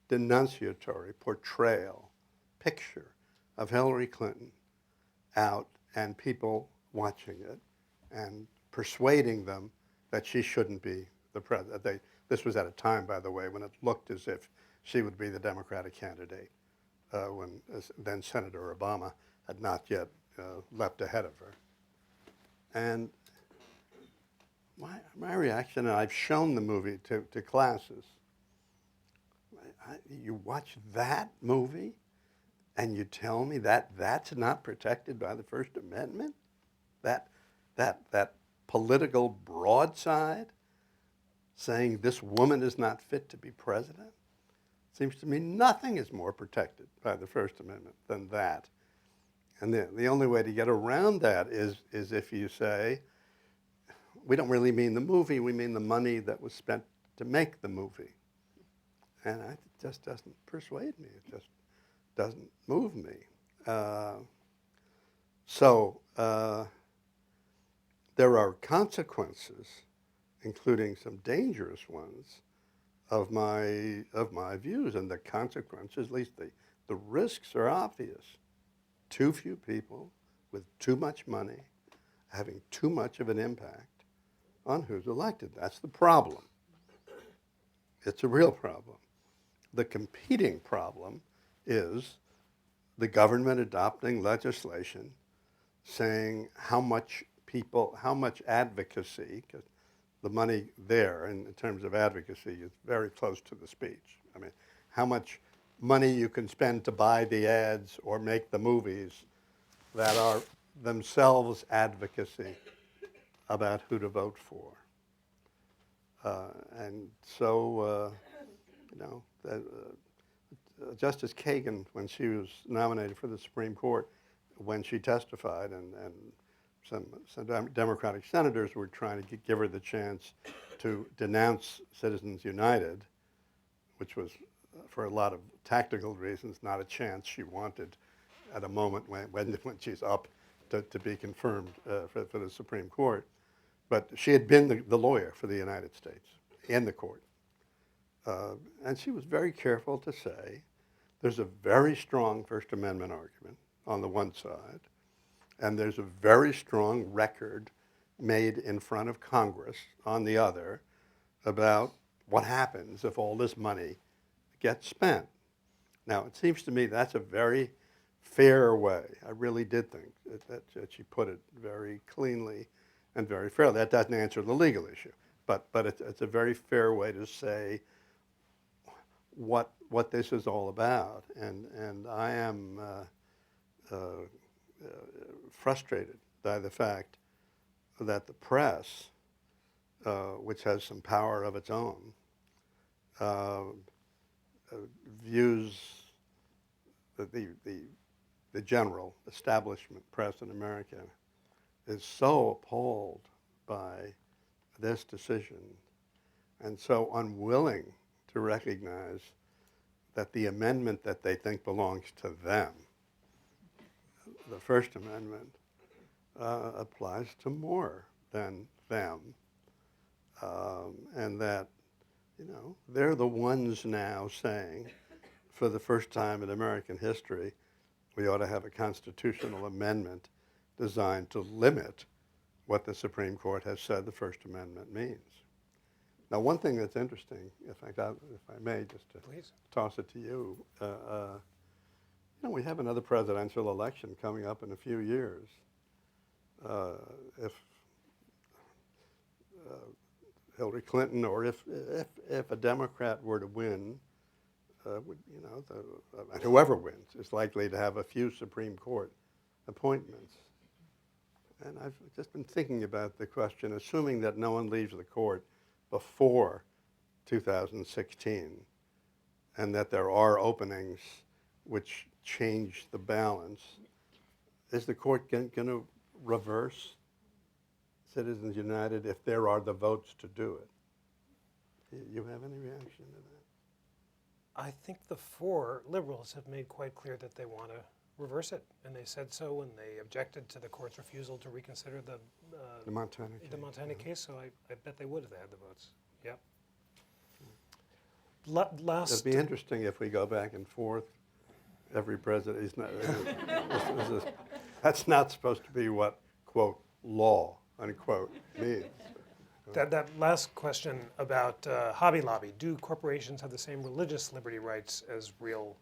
denunciatory portrayal, picture of Hillary Clinton out, and people watching it and persuading them that she shouldn't be the president. This was at a time, by the way, when it looked as if she would be the Democratic candidate, when then Senator Obama had not yet leapt ahead of her. And my reaction, and I've shown the movie to classes, you watch that movie and you tell me that that's not protected by the First Amendment? That political broadside saying this woman is not fit to be president? Seems to me nothing is more protected by the First Amendment than that. And the only way to get around that is if you say, we don't really mean the movie, we mean the money that was spent to make the movie. And it just doesn't persuade me. It just doesn't move me. So there are consequences, including some dangerous ones, of my views. And the consequences, at least the risks are obvious. Too few people with too much money having too much of an impact on who's elected. That's the problem. It's a real problem. The competing problem is the government adopting legislation saying how much advocacy, because the money there in terms of advocacy is very close to the speech. I mean, how much money you can spend to buy the ads or make the movies that are themselves advocacy about who to vote for. And so, Justice Kagan, when she was nominated for the Supreme Court, when she testified, and some Democratic senators were trying to give her the chance to denounce Citizens United, which was, for a lot of tactical reasons, not a chance she wanted at a moment when she's up to be confirmed for the Supreme Court. But she had been the lawyer for the United States in the court. And she was very careful to say, there's a very strong First Amendment argument on the one side, and there's a very strong record made in front of Congress on the other about what happens if all this money gets spent. Now, it seems to me that's a very fair way. I really did think that she put it very cleanly and very fairly. That doesn't answer the legal issue, but it's a very fair way to say what this is all about, and I am frustrated by the fact that the press, which has some power of its own, views the general establishment press in America is so appalled by this decision and so unwilling to recognize that the amendment that they think belongs to them, the First Amendment, applies to more than them, and that, they're the ones now saying, for the first time in American history, we ought to have a constitutional amendment designed to limit what the Supreme Court has said the First Amendment means. Now, one thing that's interesting, if I may, just to Please. toss it to you, we have another presidential election coming up in a few years. If Hillary Clinton, or if a Democrat were to win, whoever wins is likely to have a few Supreme Court appointments. And I've just been thinking about the question, assuming that no one leaves the court before 2016, and that there are openings which change the balance, is the court going to reverse Citizens United if there are the votes to do it? Do you have any reaction to that? I think the four liberals have made quite clear that they want to reverse it, and they said so when they objected to the court's refusal to reconsider the Montana case. So I bet they would if they had the votes. Yep. It'd be interesting if we go back and forth. Every president is not. That's not supposed to be what, quote, law, unquote, means. That last question about Hobby Lobby, do corporations have the same religious liberty rights as real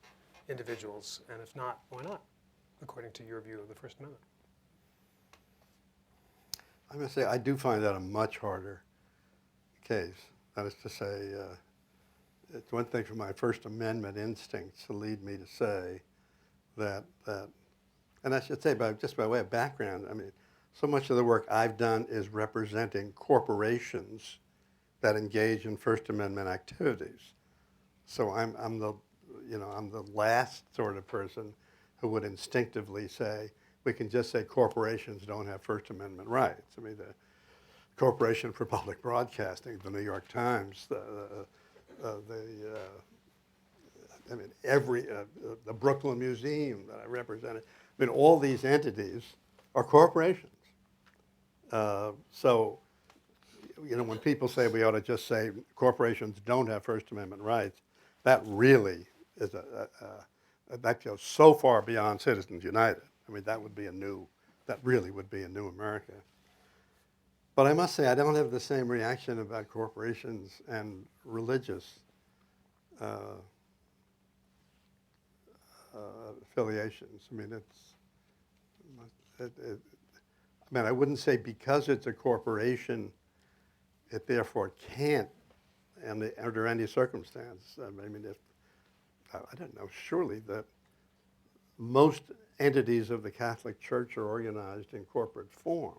individuals? And if not, why not, according to your view of the First Amendment? I'm going to say I do find that a much harder case. That is to say, it's one thing for my First Amendment instincts to lead me to say that and I should say, just by way of background, I mean, so much of the work I've done is representing corporations that engage in First Amendment activities. So I'm the last sort of person who would instinctively say we can just say corporations don't have First Amendment rights. I mean, the Corporation for Public Broadcasting, the New York Times, the Brooklyn Museum that I represented. I mean, all these entities are corporations. So, when people say we ought to just say corporations don't have First Amendment rights, that really is that goes so far beyond Citizens United. I mean, that really would be a new America. But I must say, I don't have the same reaction about corporations and religious affiliations. I mean, I wouldn't say because it's a corporation, it therefore can't, under any circumstance. I mean, I don't know, surely that most entities of the Catholic Church are organized in corporate form.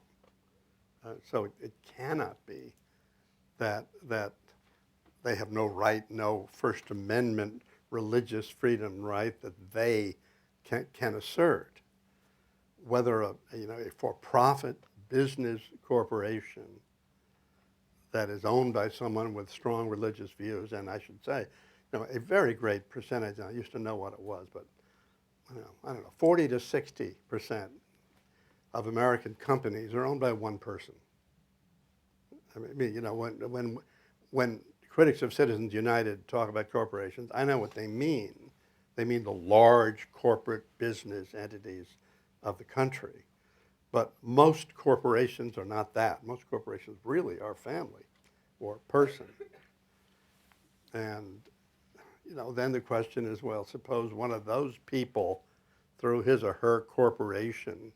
So it cannot be that they have no right, no First Amendment religious freedom right that they can assert. Whether a for-profit business corporation that is owned by someone with strong religious views, and I should say, a very great percentage, I used to know what it was, but I don't know, 40 to 60% of American companies are owned by one person. I mean, when critics of Citizens United talk about corporations, I know what they mean. They mean the large corporate business entities of the country. But most corporations are not that. Most corporations really are family or person. And, then the question is, well, suppose one of those people, through his or her corporation,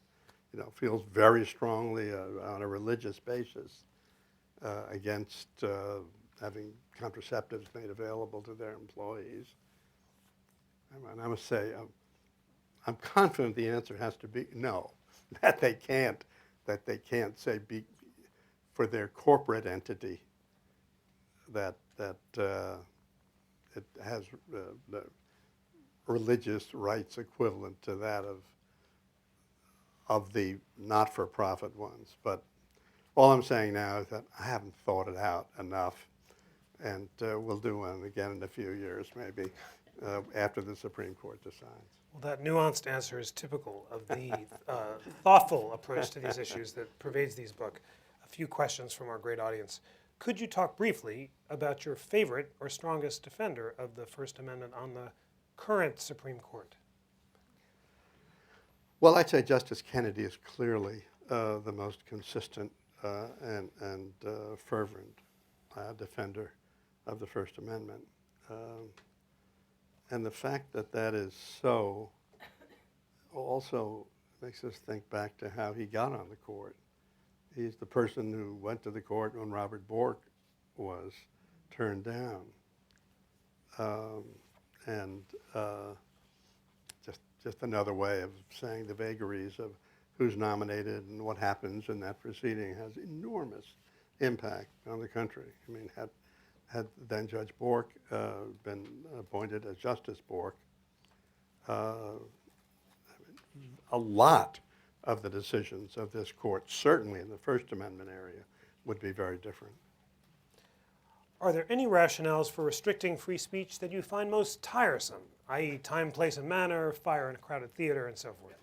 feels very strongly on a religious basis against having contraceptives made available to their employees. And I must say, I'm confident the answer has to be no, that they can't say for their corporate entity that it has the religious rights equivalent to that of the not-for-profit ones. But all I'm saying now is that I haven't thought it out enough, and we'll do one again in a few years, maybe, after the Supreme Court decides. Well, that nuanced answer is typical of the thoughtful approach to these issues that pervades these books. A few questions from our great audience. Could you talk briefly about your favorite or strongest defender of the First Amendment on the current Supreme Court? Well, I'd say Justice Kennedy is clearly the most consistent and fervent defender of the First Amendment. And the fact that that is so also makes us think back to how he got on the court. He's the person who went to the court when Robert Bork was turned down. Just another way of saying the vagaries of who's nominated and what happens in that proceeding has enormous impact on the country. I mean, had then Judge Bork been appointed as Justice Bork, a lot of the decisions of this court, certainly in the First Amendment area, would be very different. Are there any rationales for restricting free speech that you find most tiresome, i.e. time, place, and manner, fire in a crowded theater, and so forth?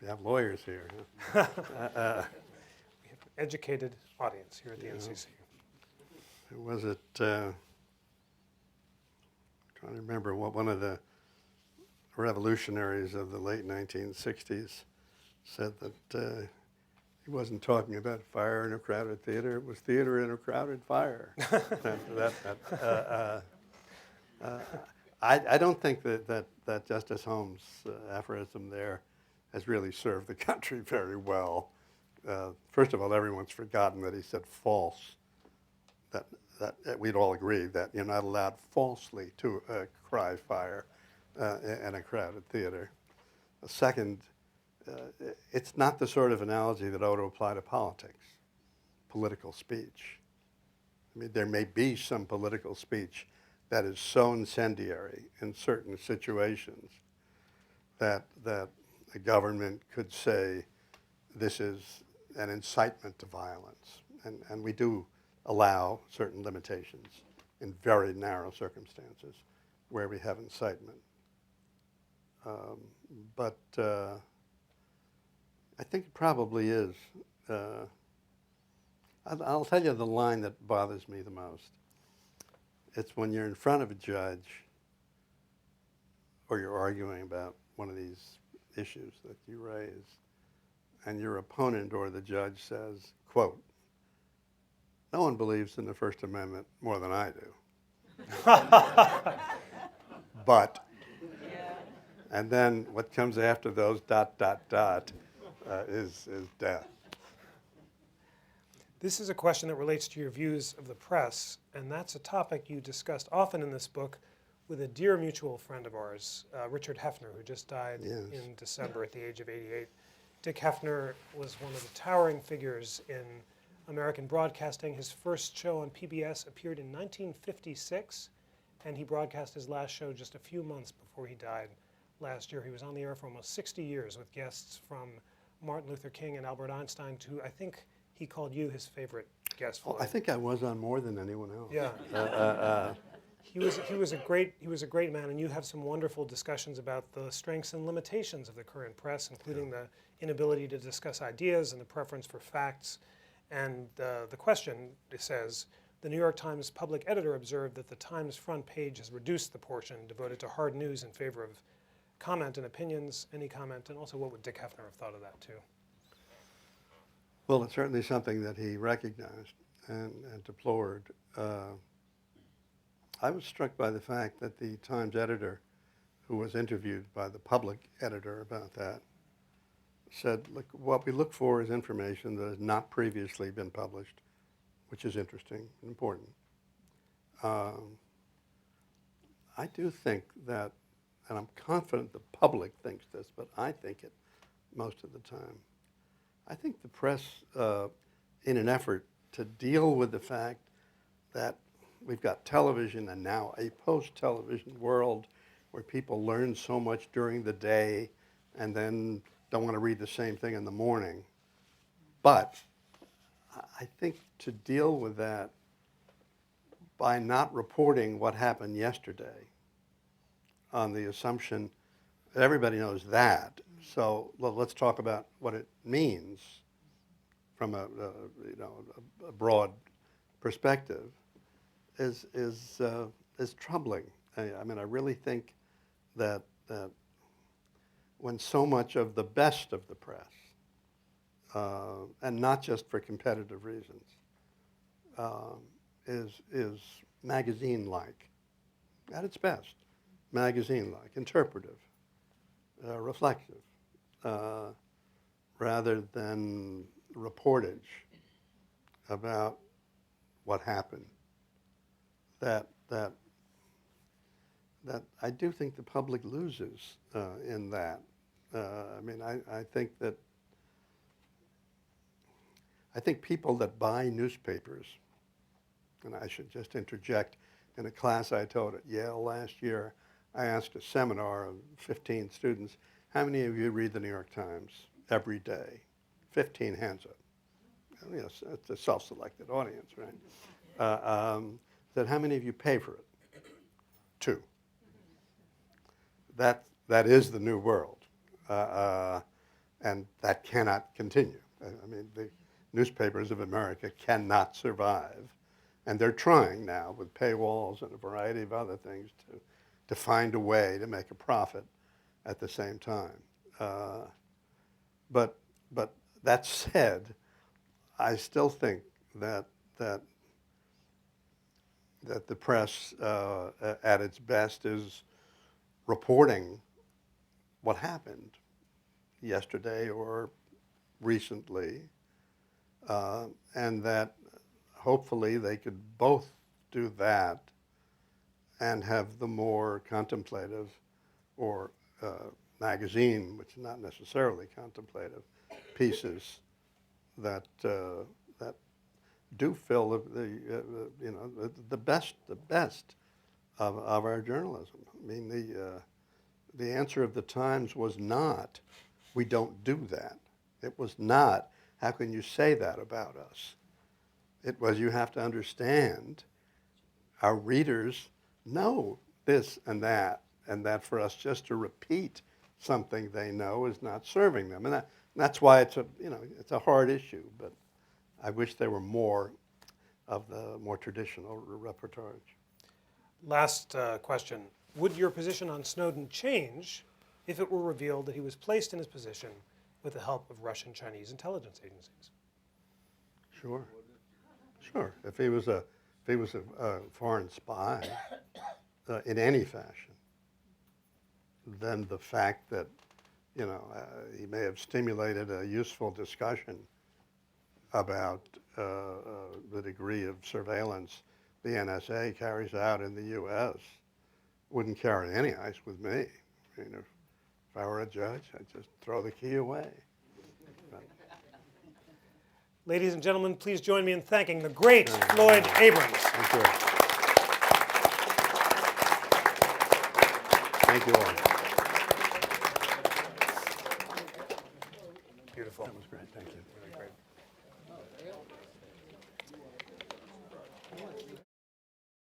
We have lawyers here. We have an educated audience here at the NCC. Was it, trying to remember what one of the revolutionaries of the late 1960s said that he wasn't talking about fire in a crowded theater, it was theater in a crowded fire. I don't think that Justice Holmes' aphorism there has really served the country very well. First of all, everyone's forgotten that he said false. That we'd all agree that you're not allowed falsely to cry fire in a crowded theater. Second, it's not the sort of analogy that ought to apply to politics, political speech. I mean, there may be some political speech that is so incendiary in certain situations that a government could say this is an incitement to violence. And we do allow certain limitations in very narrow circumstances where we have incitement. But I think it probably is. I'll tell you the line that bothers me the most. It's when you're in front of a judge or you're arguing about one of these issues that you raise, and your opponent or the judge says, quote, "No one believes in the First Amendment more than I do." But, and then what comes after those ... is death. This is a question that relates to your views of the press, and that's a topic you discussed often in this book with a dear mutual friend of ours, Richard Hefner, who just died in December at the age of 88. Dick Hefner was one of the towering figures in American broadcasting. His first show on PBS appeared in 1956, and he broadcast his last show just a few months before he died last year. He was on the air for almost 60 years with guests from Martin Luther King and Albert Einstein to, I think he called you his favorite guest. Well, I think I was on more than anyone else. Yeah. He was a great man, and you have some wonderful discussions about the strengths and limitations of the current press, including the inability to discuss ideas and the preference for facts. And the question says, the New York Times public editor observed that the Times front page has reduced the portion devoted to hard news in favor of comment and opinions. Any comment? And also, what would Dick Hefner have thought of that, too? Well, it's certainly something that he recognized and deplored. I was struck by the fact that the Times editor, who was interviewed by the public editor about that, said, look, what we look for is information that has not previously been published which is interesting and important. I do think that, and I'm confident the public thinks this, but I think it most of the time. I think the press, in an effort to deal with the fact that we've got television and now a post-television world where people learn so much during the day and then don't want to read the same thing in the morning. But I think to deal with that by not reporting what happened yesterday on the assumption that everybody knows that. So let's talk about what it means from a broad perspective is troubling. I mean, I really think that when so much of the best of the press, and not just for competitive reasons, is magazine-like, at its best, magazine-like, interpretive, reflective, rather than reportage about what happened. That I do think the public loses in that. I mean, I think that people that buy newspapers, and I should just interject, in a class I taught at Yale last year, I asked a seminar of 15 students, how many of you read the New York Times every day? 15 hands up. You know, it's a self-selected audience, right? Said, how many of you pay for it? 2. That is the new world, and that cannot continue. I mean, the newspapers of America cannot survive, and they're trying now with paywalls and a variety of other things to find a way to make a profit at the same time. But that said, I still think that the press at its best is reporting what happened yesterday or recently, and that hopefully they could both do that and have the more contemplative or magazine, which is not necessarily contemplative, pieces that do fill the best of our journalism. I mean, the answer of the Times was not, we don't do that. It was not, how can you say that about us? It was, you have to understand our readers know this and that for us just to repeat something they know is not serving them. And that's why it's a hard issue, but I wish there were more of the more traditional repertoire. Last question. Would your position on Snowden change if it were revealed that he was placed in his position with the help of Russian Chinese intelligence agencies? Sure. If he was a foreign spy in any fashion, then the fact that he may have stimulated a useful discussion about the degree of surveillance the NSA carries out in the U.S. wouldn't carry any ice with me. I mean, if I were a judge, I'd just throw the key away. Ladies and gentlemen, please join me in thanking the great Floyd Abrams. Thank you. Thank you all. Beautiful. That was great. Thank you.